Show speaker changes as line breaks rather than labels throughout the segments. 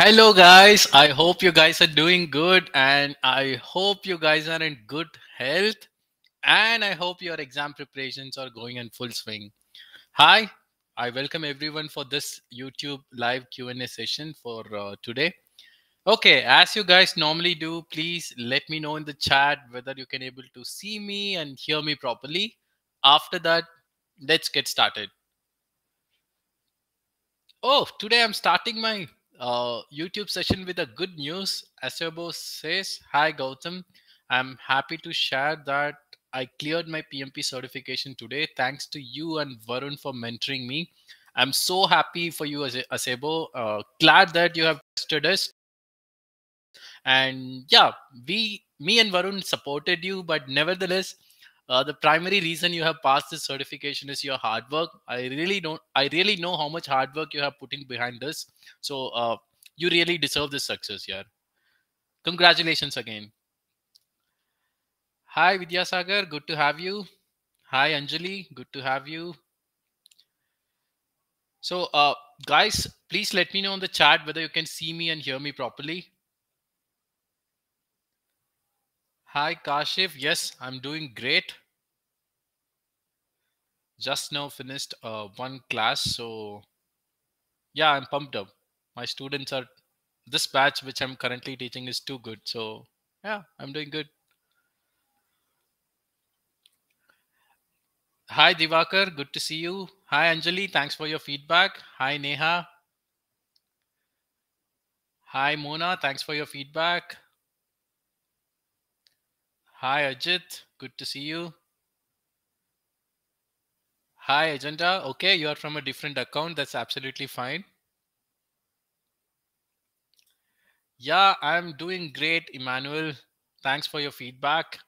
Hello, guys. I hope you guys are doing good and I hope you guys are in good health and I hope your exam preparations are going in full swing. Hi, I welcome everyone for this YouTube live Q&A session for today. Okay, as you guys normally do, please let me know in the chat whether you can able to see me and hear me properly. After that, let's get started. Oh, today I'm starting my YouTube session with a good news. Asyobo says, "Hi Gautam, I'm happy to share that I cleared my PMP certification today. Thanks to you and Varun for mentoring me. I'm so happy for you, Asebo. Glad that you have tested us. And yeah, me and Varun supported you, but nevertheless, the primary reason you have passed this certification is your hard work. I really know how much hard work you have put in behind this. So you really deserve this success, yeah. Congratulations again. Hi Vidyasagar, good to have you. Hi Anjali, good to have you. So guys, please let me know in the chat whether you can see me and hear me properly. Hi Kashif, yes, I'm doing great. Just now finished one class, so yeah, I'm pumped up. My students are this batch which I'm currently teaching is too good, so yeah, I'm doing good. Hi Divakar, good to see you. Hi Anjali, thanks for your feedback. Hi Neha. Hi Mona, thanks for your feedback. Hi Ajit, good to see you. Hi Agenda. Okay, you are from a different account, that's absolutely fine. Yeah, I'm doing great, Emmanuel. Thanks for your feedback.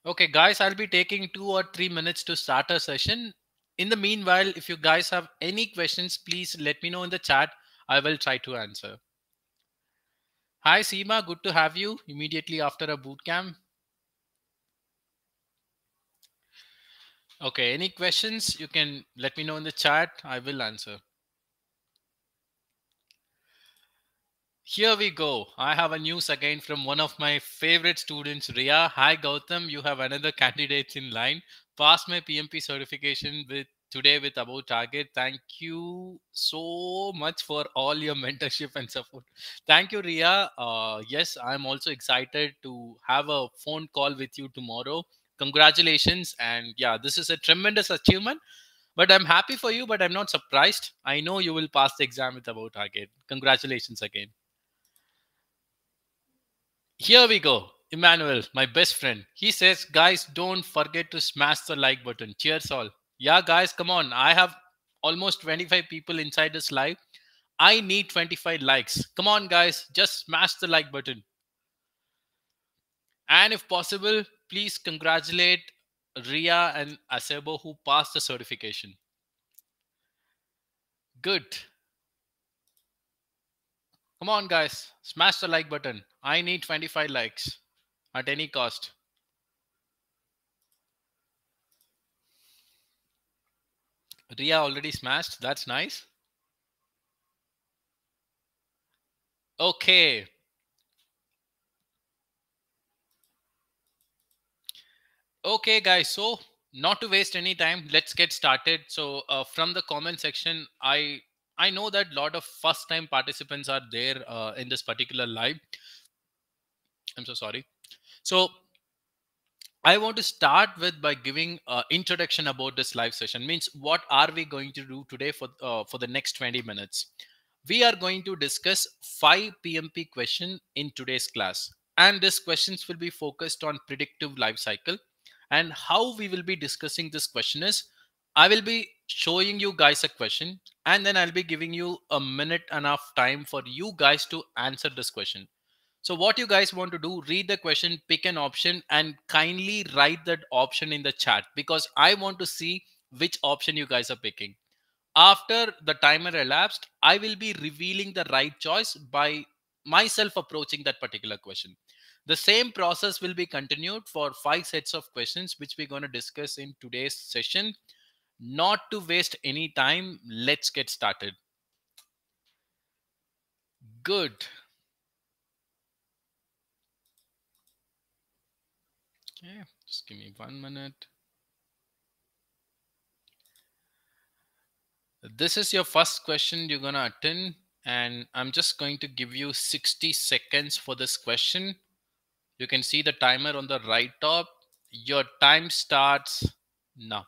Okay, guys, I'll be taking 2 or 3 minutes to start a session. In the meanwhile, if you guys have any questions, please let me know in the chat. I will try to answer. Hi, Seema. Good to have you immediately after a boot camp. Okay, any questions? You can let me know in the chat. I will answer. Here we go. I have a news again from one of my favorite students, Ria. Hi, Gautam. You have another candidate in line. Passed my PMP certification with today with About Target. Thank you so much for all your mentorship and support. Thank you, Ria. Yes, I'm also excited to have a phone call with you tomorrow. Congratulations. And yeah, this is a tremendous achievement. But I'm happy for you, but I'm not surprised. I know you will pass the exam with About Target. Congratulations again. Here we go. Emmanuel, my best friend. He says, guys, don't forget to smash the like button. Cheers, all. Yeah, guys, come on. I have almost 25 people inside this live. I need 25 likes. Come on, guys, just smash the like button. And if possible, please congratulate Ria and Asebo who passed the certification. Good. Come on, guys, smash the like button. I need 25 likes at any cost. Ria already smashed. That's nice. Okay. Okay, guys. So, not to waste any time, let's get started. So, from the comment section, I know that a lot of first-time participants are there in this particular live. I'm so sorry. So, I want to start with by giving introduction about this live session. Means what are we going to do today for the next 20 minutes? We are going to discuss 5 PMP question in today's class, and these questions will be focused on predictive life cycle. And how we will be discussing this question is, I will be showing you guys a question, and then I'll be giving you a minute enough time for you guys to answer this question. So what you guys want to do, read the question, pick an option and kindly write that option in the chat because I want to see which option you guys are picking. After the timer elapsed, I will be revealing the right choice by myself approaching that particular question. The same process will be continued for 5 sets of questions, which we're going to discuss in today's session. Not to waste any time, let's get started. Good. Okay, just give me 1 minute. This is your first question you're going to attend, and I'm just going to give you 60 seconds for this question. You can see the timer on the right top. Your time starts now.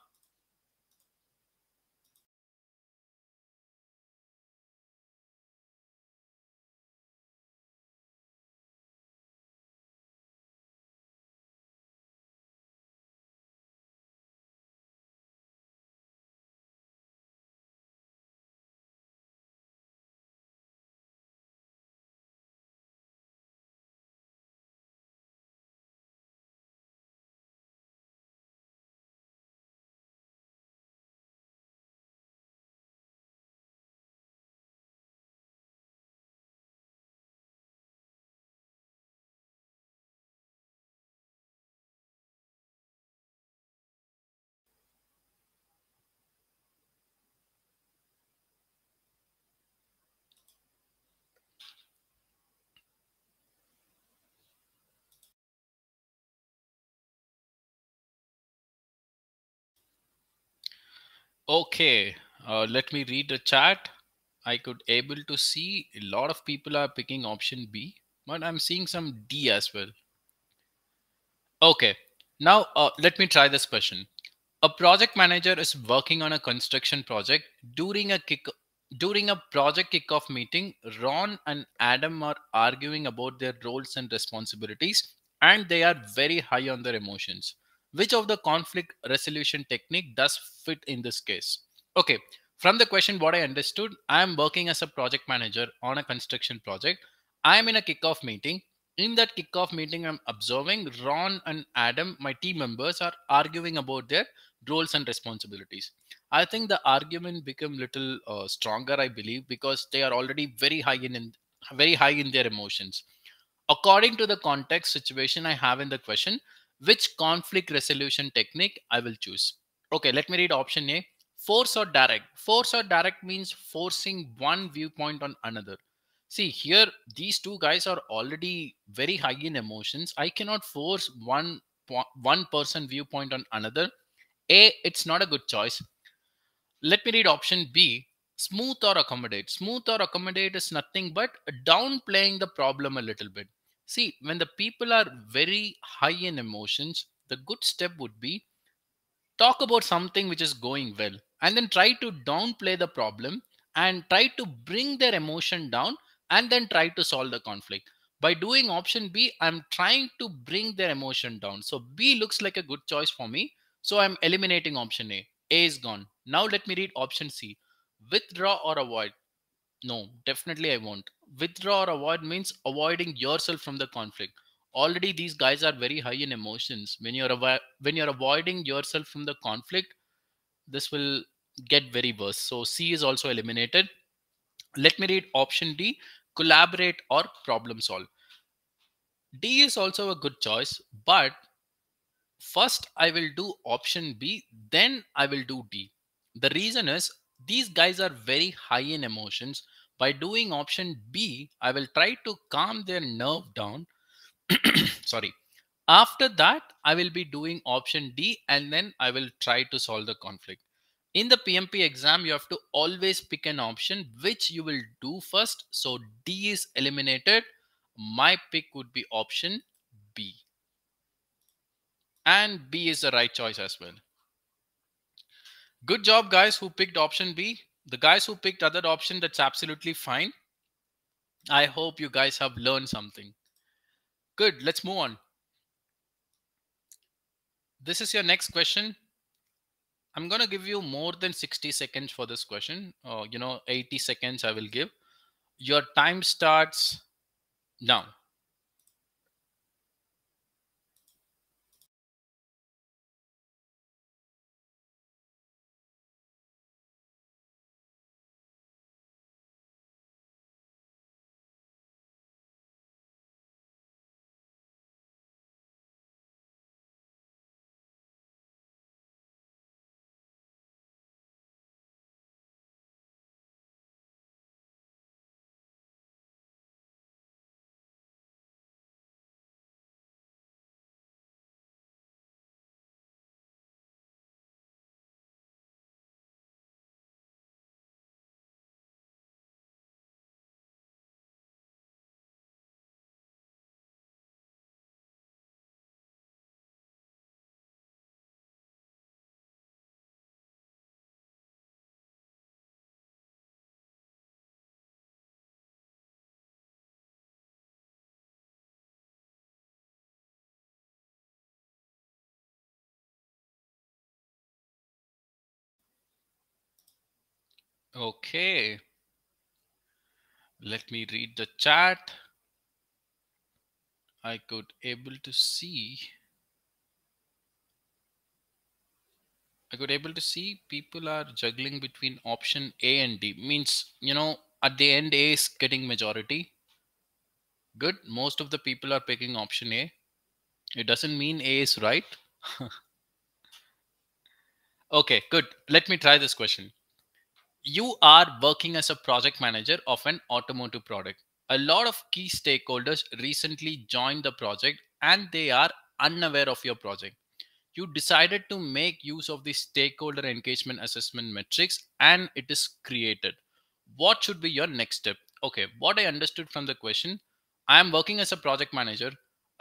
Okay, let me read the chat. I could able to see a lot of people are picking option B, but I'm seeing some D as well. Okay, now let me try this question. A project manager is working on a construction project. During a project kickoff meeting, Ron and Adam are arguing about their roles and responsibilities, and they are very high on their emotions. Which of the conflict resolution technique does fit in this case? Okay, from the question, what I understood, I am working as a project manager on a construction project. I am in a kickoff meeting. In that kickoff meeting, I'm observing Ron and Adam, my team members, are arguing about their roles and responsibilities. I think the argument become little stronger, I believe, because they are already very high in their emotions. According to the context situation I have in the question, which conflict resolution technique I will choose? Okay, let me read option A. Force or direct. Force or direct means forcing one viewpoint on another. See here, these two guys are already very high in emotions. I cannot force one person viewpoint on another. A, it's not a good choice. Let me read option B. Smooth or accommodate. Smooth or accommodate is nothing but downplaying the problem a little bit. See, when the people are very high in emotions, the good step would be talk about something which is going well and then try to downplay the problem and try to bring their emotion down and then try to solve the conflict. By doing option B, I'm trying to bring their emotion down. So B looks like a good choice for me. So I'm eliminating option A. A is gone. Now let me read option C. Withdraw or avoid. No, definitely I won't. Withdraw or avoid means avoiding yourself from the conflict. Already these guys are very high in emotions. When you're avoiding yourself from the conflict, this will get very worse. So C is also eliminated. Let me read option D. Collaborate or problem solve. D is also a good choice, but first I will do option B, then I will do D. The reason is these guys are very high in emotions. By doing option B, I will try to calm their nerve down. Sorry. After that, I will be doing option D and then I will try to solve the conflict. In the PMP exam, you have to always pick an option which you will do first. So D is eliminated. My pick would be option B. And B is the right choice as well. Good job, guys who picked option B. The guys who picked other option, that's absolutely fine. I hope you guys have learned something. Good, let's move on. This is your next question. I'm going to give you more than 60 seconds for this question. 80 seconds I will give. Your time starts now. Okay, let me read the chat. I could able to see. I could able to see people are juggling between option A and D. Means, at the end A is getting majority. Good. Most of the people are picking option A. It doesn't mean A is right. Okay, good. Let me try this question. You are working as a project manager of an automotive product. A lot of key stakeholders recently joined the project and they are unaware of your project. You decided to make use of the stakeholder engagement assessment metrics and it is created. What should be your next step? Okay, what I understood from the question, I am working as a project manager.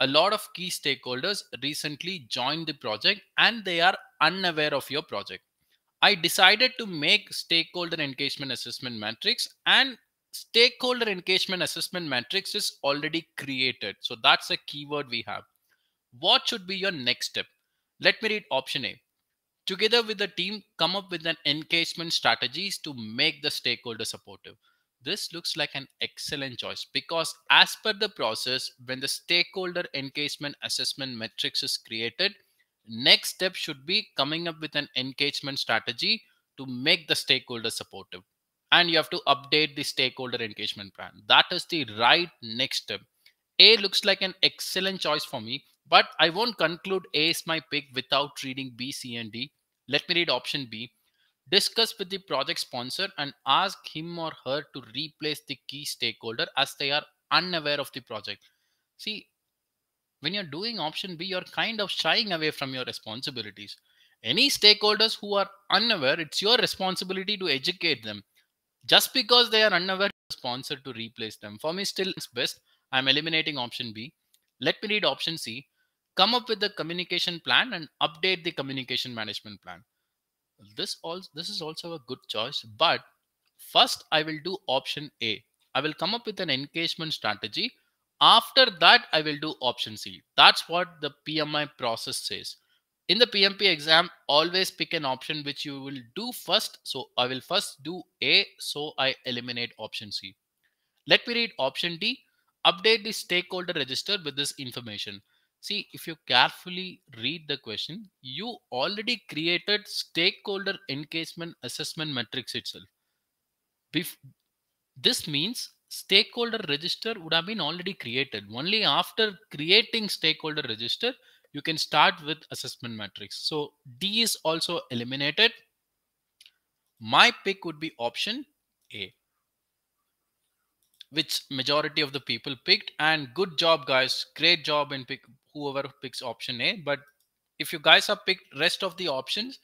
A lot of key stakeholders recently joined the project and they are unaware of your project. I decided to make stakeholder engagement assessment matrix, and stakeholder engagement assessment matrix is already created. So that's a keyword we have. What should be your next step? Let me read option A. Together with the team, come up with an engagement strategies to make the stakeholder supportive. This looks like an excellent choice because as per the process, when the stakeholder engagement assessment matrix is created, next step should be coming up with an engagement strategy to make the stakeholder supportive. And you have to update the stakeholder engagement plan. That is the right next step. A looks like an excellent choice for me, but I won't conclude A is my pick without reading B, C, and D. Let me read option B. Discuss with the project sponsor and ask him or her to replace the key stakeholder as they are unaware of the project. See, when you're doing option B, you're kind of shying away from your responsibilities. Any stakeholders who are unaware, it's your responsibility to educate them. Just because they are unaware, sponsor to replace them. For me, still it's best. I'm eliminating option B. Let me read option C. Come up with the communication plan and update the communication management plan. This is also a good choice, but first I will do option A. I will come up with an engagement strategy. After that, I will do option C. That's what the PMI process says. In the PMP exam, always pick an option which you will do first. So I will first do A, so I eliminate option C. Let me read option D. Update the stakeholder register with this information. See, if you carefully read the question, you already created stakeholder engagement assessment matrix itself. This means stakeholder register would have been already created. Only after creating stakeholder register, you can start with assessment matrix. So D is also eliminated. My pick would be option A, which majority of the people picked. And good job, guys. Great job in pick whoever picks option A. But if you guys have picked rest of the options,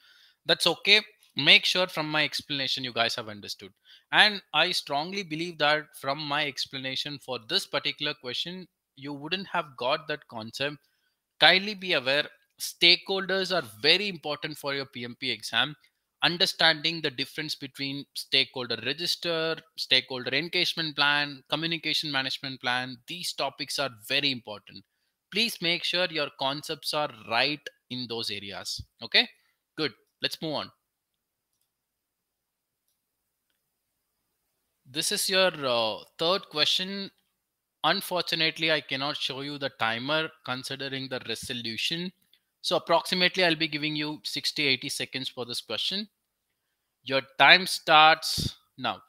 that's okay. Make sure from my explanation you guys have understood. And I strongly believe that from my explanation for this particular question, you wouldn't have got that concept. Kindly be aware, stakeholders are very important for your PMP exam. Understanding the difference between stakeholder register, stakeholder engagement plan, communication management plan, these topics are very important. Please make sure your concepts are right in those areas. Okay, good. Let's move on. This is your third question. Unfortunately, I cannot show you the timer considering the resolution. So approximately I'll be giving you 60-80 seconds for this question. Your time starts now.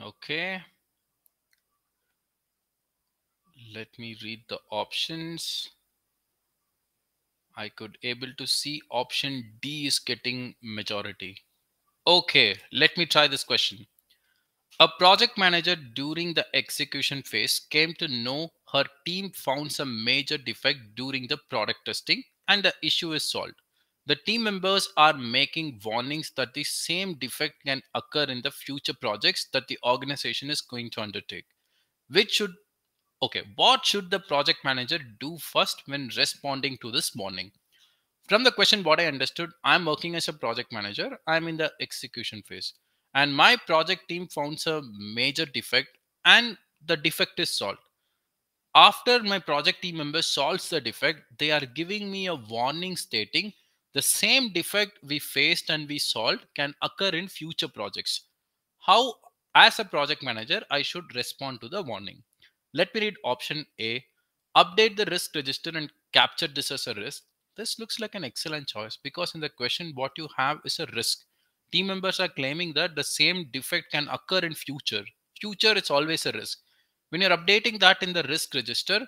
Okay. Let me read the options. I could able to see option D is getting majority. Okay, let me try this question. A project manager during the execution phase came to know her team found some major defect during the product testing and the issue is solved. The team members are making warnings that the same defect can occur in the future projects that the organization is going to undertake. Which should Okay, what should the project manager do first when responding to this warning? From the question, what I understood, I'm working as a project manager. I'm in the execution phase, and my project team found a major defect, and the defect is solved. After my project team member solves the defect, they are giving me a warning stating the same defect we faced and we solved can occur in future projects. How, as a project manager, I should respond to the warning? Let me read option A. Update the risk register and capture this as a risk. This looks like an excellent choice because in the question, what you have is a risk. Team members are claiming that the same defect can occur in future. Future, it's always a risk. When you're updating that in the risk register,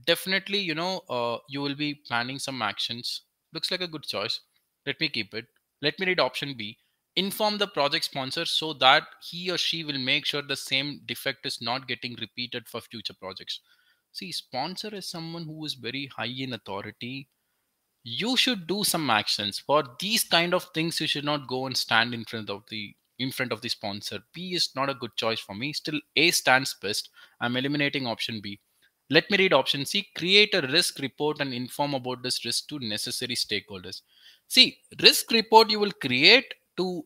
definitely, you will be planning some actions. Looks like a good choice. Let me keep it. Let me read option B. Inform the project sponsor so that he or she will make sure the same defect is not getting repeated for future projects. See, sponsor is someone who is very high in authority. You should do some actions for these kind of things. You should not go and stand in front of the sponsor. B is not a good choice for me. Still, A stands best. I'm eliminating option B. Let me read option C. Create a risk report and inform about this risk to necessary stakeholders. See, risk report you will create to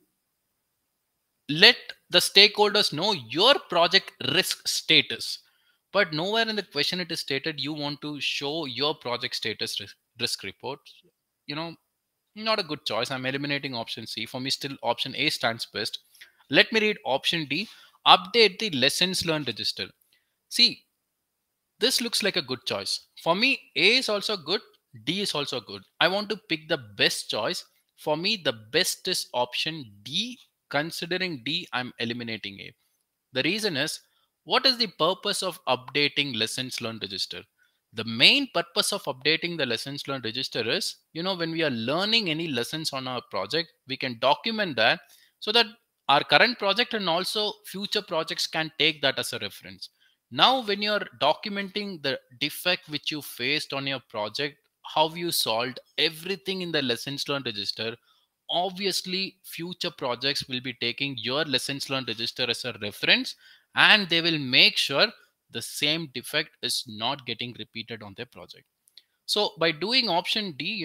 let the stakeholders know your project risk status, but nowhere in the question it is stated you want to show your project status risk report. you know Not a good choice. I'm eliminating option C. For me, still option A stands best. Let me read option D. Update the lessons learned register. See, this looks like a good choice. For me, A is also good, D is also good. I want to pick the best choice. For me, the best is option D. Considering D, I'm eliminating A. The reason is, what is the purpose of updating lessons learned register? The main purpose of updating the lessons learned register is, when we are learning any lessons on our project, we can document that so that our current project and also future projects can take that as a reference. Now, when you're documenting the defect which you faced on your project, how you solved everything in the lessons learned register, obviously future projects will be taking your lessons learned register as a reference, and they will make sure the same defect is not getting repeated on their project. So by doing option D,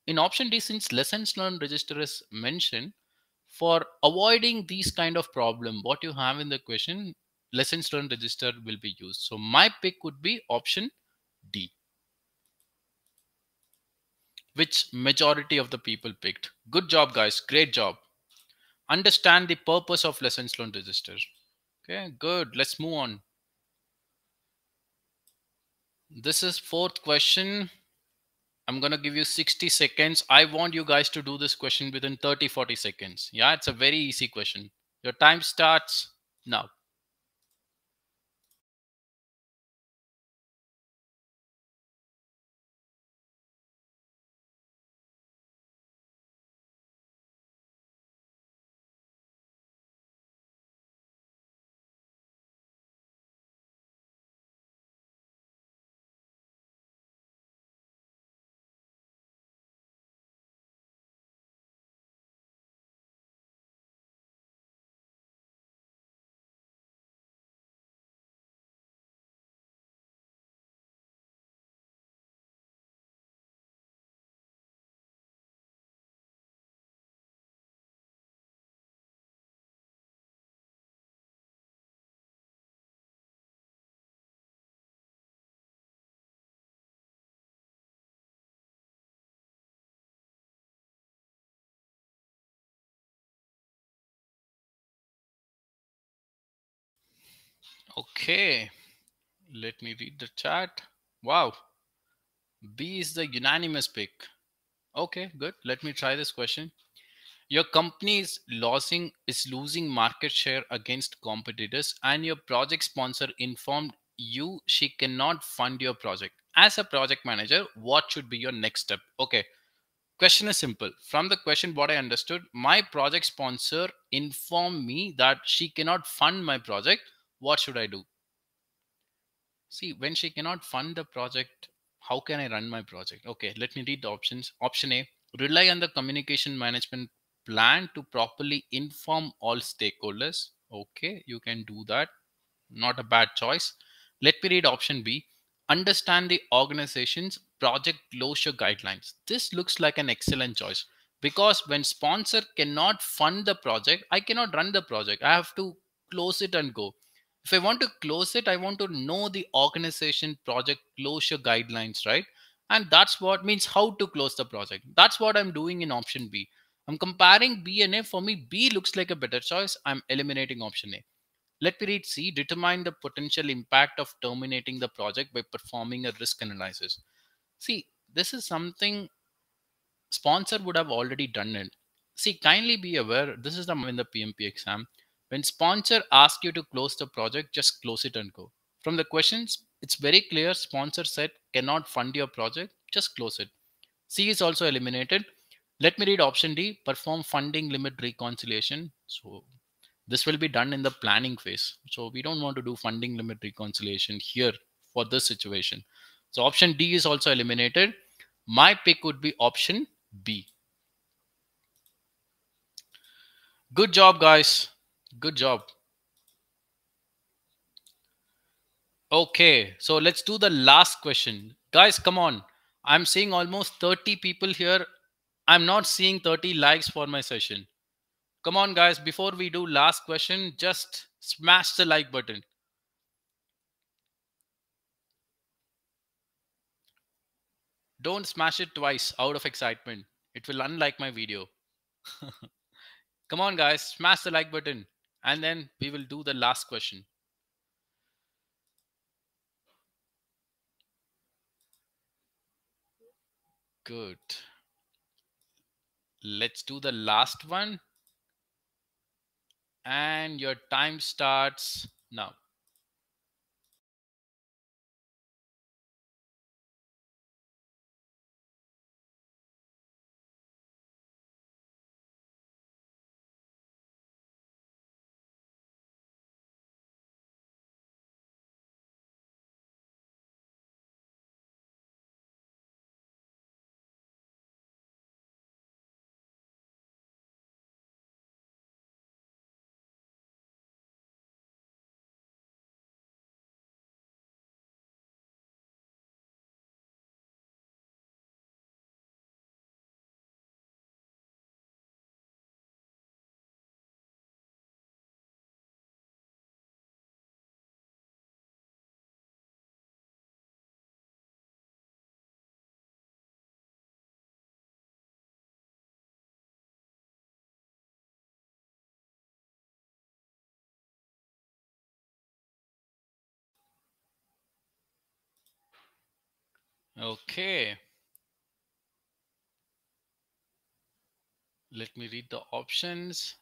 in option D, since lessons learned register is mentioned, for avoiding these kind of problem, what you have in the question, lessons learned register will be used. So my pick would be option D, which majority of the people picked. Good job, guys. Great job. Understand the purpose of lessons learned register. Okay, good. Let's move on. This is fourth question. I'm going to give you 60 seconds. I want you guys to do this question within 30-40 seconds. Yeah, it's a very easy question. Your time starts now. Okay, let me read the chat. Wow, B is the unanimous pick. Okay, good. Let me try this question. Your company is losing market share against competitors, and your project sponsor informed she cannot fund your project. As a project manager, what should be your next step? Okay, question is simple. From the question, what I understood, my project sponsor informed me that she cannot fund my project. What should I do? See, when she cannot fund the project, how can I run my project? Okay, let me read the options. Option A, rely on the communication management plan to properly inform all stakeholders. Okay, you can do that. Not a bad choice. Let me read option B. Understand the organization's project closure guidelines. This looks like an excellent choice because when sponsor cannot fund the project, I cannot run the project. I have to close it and go. If I want to close it, I want to know the organization project closure guidelines, right? And that's what means how to close the project. That's what I'm doing in option B. I'm comparing B and A. For me, B looks like a better choice. I'm eliminating option A. Let me read C. Determine the potential impact of terminating the project by performing a risk analysis. See, this is something sponsor would have already done it. See, kindly be aware, this is the in the PMP exam. When sponsor asks you to close the project, just close it and go. From the questions, it's very clear sponsor said cannot fund your project, just close it. C is also eliminated. Let me read option D. Perform funding limit reconciliation. So this will be done in the planning phase. So we don't want to do funding limit reconciliation here for this situation. So option D is also eliminated. My pick would be option B. Good job, guys. Good job. Okay, so let's do the last question. Guys, come on. I'm seeing almost 30 people here. I'm not seeing 30 likes for my session. Come on, guys. Before we do last question, just smash the like button. Don't smash it twice out of excitement. It will unlike my video. Come on, guys. Smash the like button. And then we will do the last question. Good. Let's do the last one. And your time starts now. Okay. Let me read the options.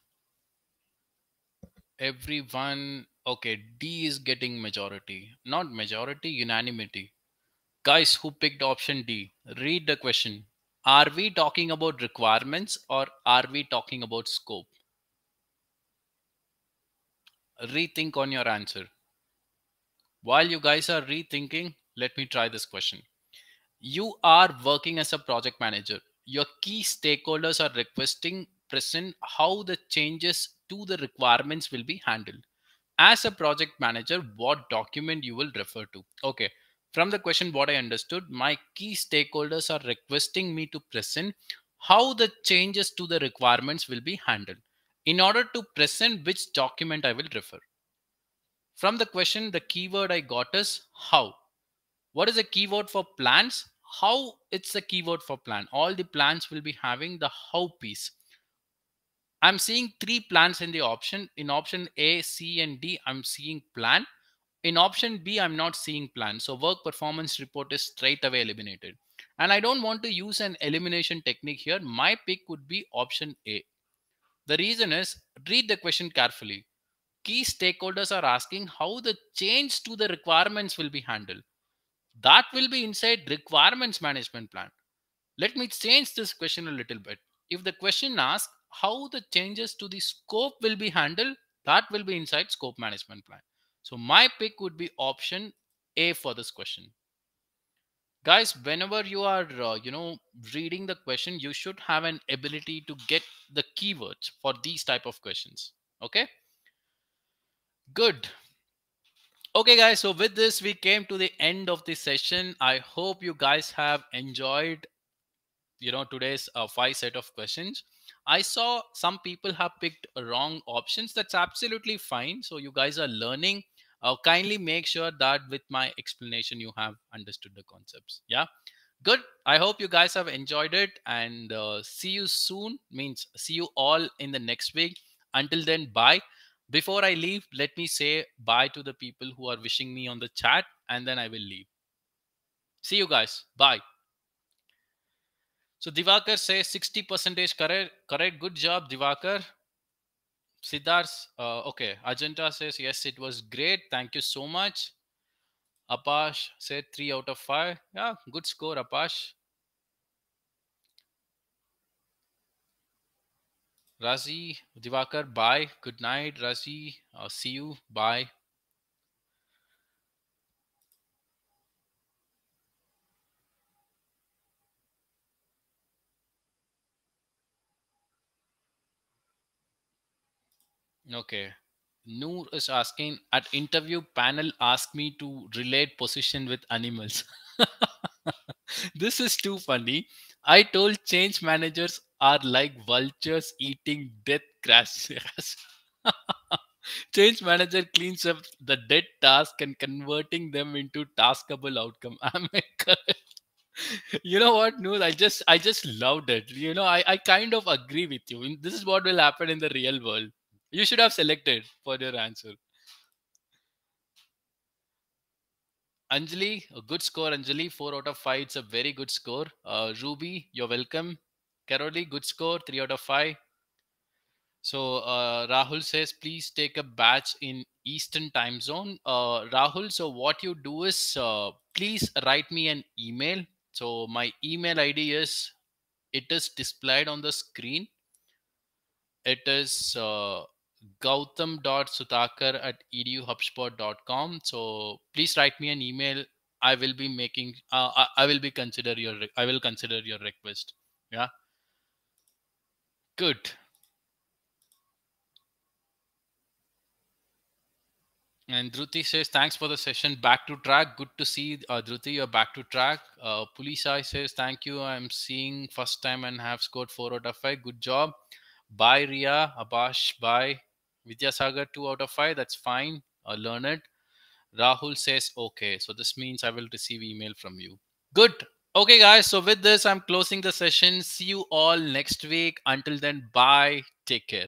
Everyone. Okay. D is getting majority. Not majority, unanimity. Guys who picked option D, read the question. Are we talking about requirements or are we talking about scope? Rethink on your answer. While you guys are rethinking, let me try this question. You are working as a project manager. Your key stakeholders are requesting present how the changes to the requirements will be handled. As a project manager, what document you will refer to? Okay. From the question, what I understood, my key stakeholders are requesting me to present how the changes to the requirements will be handled. In order to present which document I will refer. From the question, the keyword I got is how. What is the keyword for plans? How it's the keyword for plan. All the plans will be having the how piece. I'm seeing three plans in the option. In option A, C, and D, I'm seeing plan. In option B, I'm not seeing plan. So work performance report is straight away eliminated. And I don't want to use an elimination technique here. My pick would be option A. The reason is read the question carefully. key stakeholders are asking how the change to the requirements will be handled. That will be inside requirements management plan. Let me change this question a little bit. If the question asks how the changes to the scope will be handled, that will be inside scope management plan. So my pick would be option A for this question. Guys, whenever you are reading the question, you should have an ability to get the keywords for these type of questions. Okay, good. Okay, guys, so with this we came to the end of the session. I hope you guys have enjoyed today's five set of questions. I saw some people have picked wrong options. That's absolutely fine. So you guys are learning. Kindly make sure that with my explanation you have understood the concepts. Yeah, good. I hope you guys have enjoyed it, and see you soon, means see you all in the next week. Until then, bye. Before I leave, let me say bye to the people who are wishing me on the chat, and then I will leave. See you guys, bye. So Divakar says 60 percentage correct. Correct. Good job, Divakar. Siddharth, okay. Ajanta says yes, it was great. Thank you so much. Apash said 3 out of 5. Yeah, good score, Apash. Razi, Divakar, bye. Good night, Razi. See you. Bye. Okay. Noor is asking at interview panel ask me to relate position with animals. This is too funny. I told change managers are like vultures eating death crashes. Change manager cleans up the dead task and converting them into taskable outcome. Am I correct? You know what, Noor? I just loved it. I kind of agree with you. This is what will happen in the real world. You should have selected for your answer. Anjali, a good score, Anjali. 4 out of 5. It's a very good score. Ruby, you're welcome. Caroli, good score. 3 out of 5. So Rahul says, please take a batch in Eastern time zone. Rahul, so what you do is please write me an email. So my email ID is, it is displayed on the screen. It is gautam.sutakar at eduhubspot.com. So please write me an email. I will be making, I will be consider your, I will consider your request. Yeah. Good. And Dhruti says, thanks for the session. Back to track. Good to see, Dhruti, you're back to track. Pulisai says, thank you. I'm seeing first time and have scored 4 out of 5. Good job. Bye, Ria. Abash, bye. Vidyasagar, 2 out of 5. That's fine. Learn it. Rahul says, okay. So this means I will receive email from you. Good. Okay, guys. So with this, I'm closing the session. See you all next week. Until then, bye. Take care.